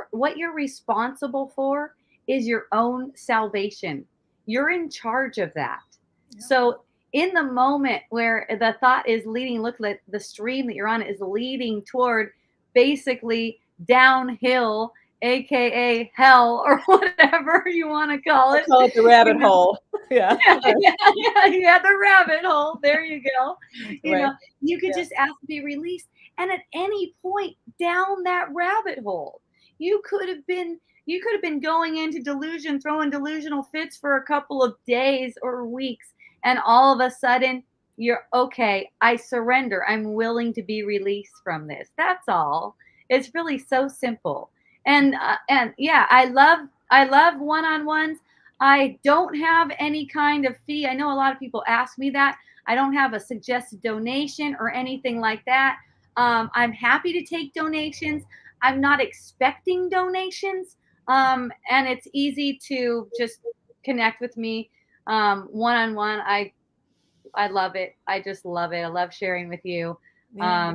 what you're responsible for is your own salvation. You're in charge of that. Yeah. So in the moment where the thought is leading, look like the stream that you're on is leading toward basically downhill, aka hell, or whatever you want to call it. I'll call it the rabbit hole. Yeah. Yeah, the rabbit hole. There you go. Right. You could just ask to be released. And at any point down that rabbit hole, you could have been going into delusion, throwing delusional fits for a couple of days or weeks. And all of a sudden, you're okay. I surrender. I'm willing to be released from this. That's all. It's really so simple. And yeah, I love one-on-ones. I don't have any kind of fee. I know a lot of people ask me that. I don't have a suggested donation or anything like that. I'm happy to take donations. I'm not expecting donations. And it's easy to just connect with me one-on-one. I love it. I just love it. I love sharing with you. Yeah.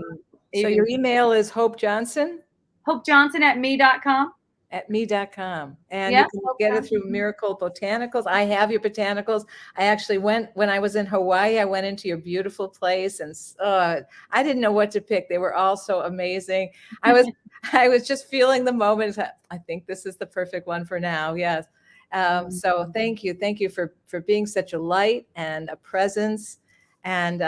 So your email is Hope Johnson? HopeJohnson@me.com. At me.com. And Yes, you can get it through Miracle Botanicals. I have your botanicals. I actually when I was in Hawaii, I went into your beautiful place and I didn't know what to pick. They were all so amazing. I was just feeling the moment. I think this is the perfect one for now. Yes. So thank you. Thank you for being such a light and a presence. And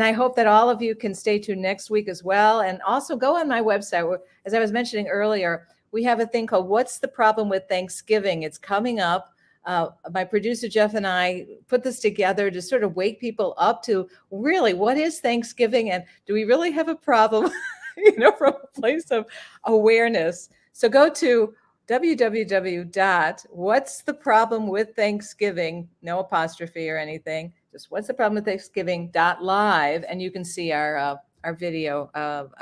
I hope that all of you can stay tuned next week as well. And also go on my website, where, as I was mentioning earlier, we have a thing called What's the Problem with Thanksgiving? It's coming up. My producer, Jeff, and I put this together to sort of wake people up to really what is Thanksgiving and do we really have a problem, from a place of awareness. So go to www.whatstheproblemwiththanksgiving, no apostrophe or anything, just what's the problem with Thanksgiving.live, and you can see our video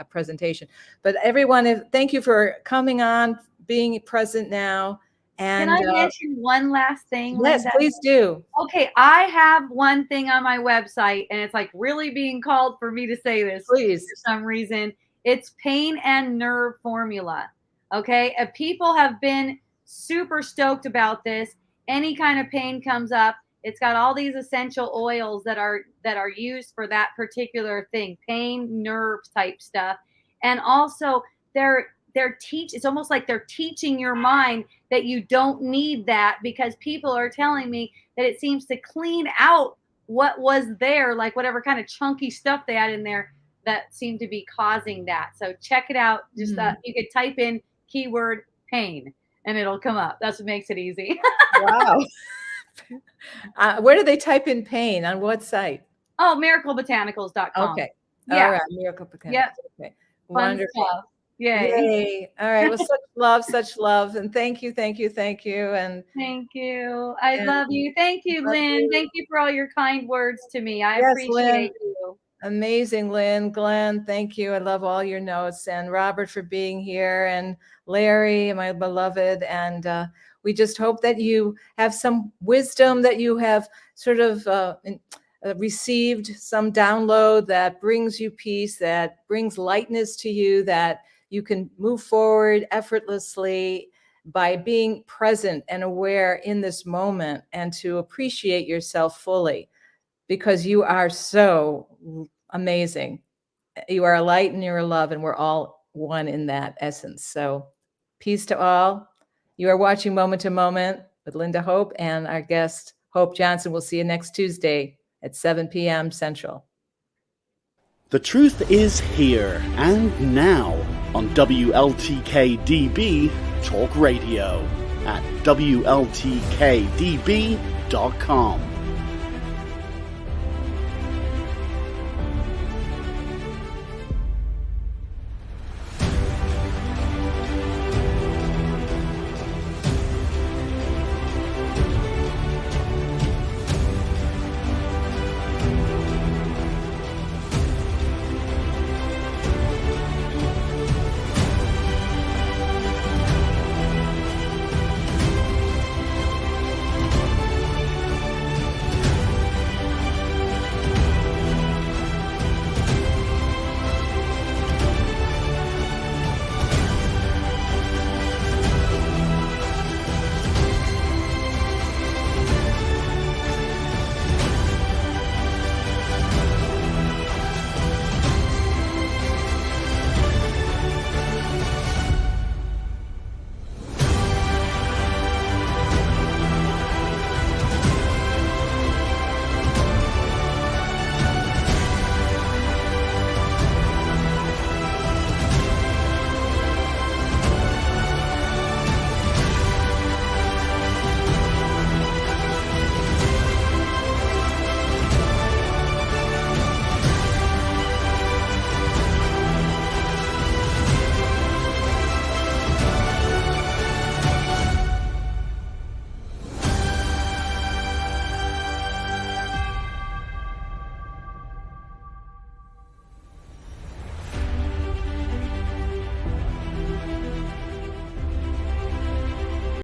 presentation. But everyone, thank you for coming on, being present now. And can I mention one last thing? Yes, Lynda? please do. Okay, I have one thing on my website, and it's like really being called for me to say this. Please. For some reason. It's pain and nerve formula. Okay, people have been super stoked about this. Any kind of pain comes up, it's got all these essential oils that are used for that particular thing, pain, nerves type stuff. And also it's almost like they're teaching your mind that you don't need that, because people are telling me that it seems to clean out what was there, like whatever kind of chunky stuff they had in there that seemed to be causing that. So check it out. Just you could type in keyword pain and it'll come up. That's what makes it easy. Wow. Where do they type in pain? On what site? Oh, miraclebotanicals.com. Okay. Yeah. All right. Miracle Botanicals. Yep. Okay. Fun Wonderful. stuff. Yay. Yay. All right. Well, such love. And thank you. And Thank you. I love you. Thank you, love Lynn. you. Thank you for all your kind words to me. I Yes, appreciate Lynn. you. Amazing, Lynn, Glenn, thank you. I love all your notes, and Robert for being here, and Larry, my beloved. And we just hope that you have some wisdom, that you have sort of received some download that brings you peace, that brings lightness to you, that you can move forward effortlessly by being present and aware in this moment, and to appreciate yourself fully, because you are so amazing. You are a light and you're a love, and we're all one in that essence. So peace to all. You are watching Moment to Moment with Lynda Hope and our guest, Hope Johnson. We'll see you next Tuesday at 7 p.m. Central. The truth is here and now on WLTK-DB Talk Radio at WLTK-DB.com.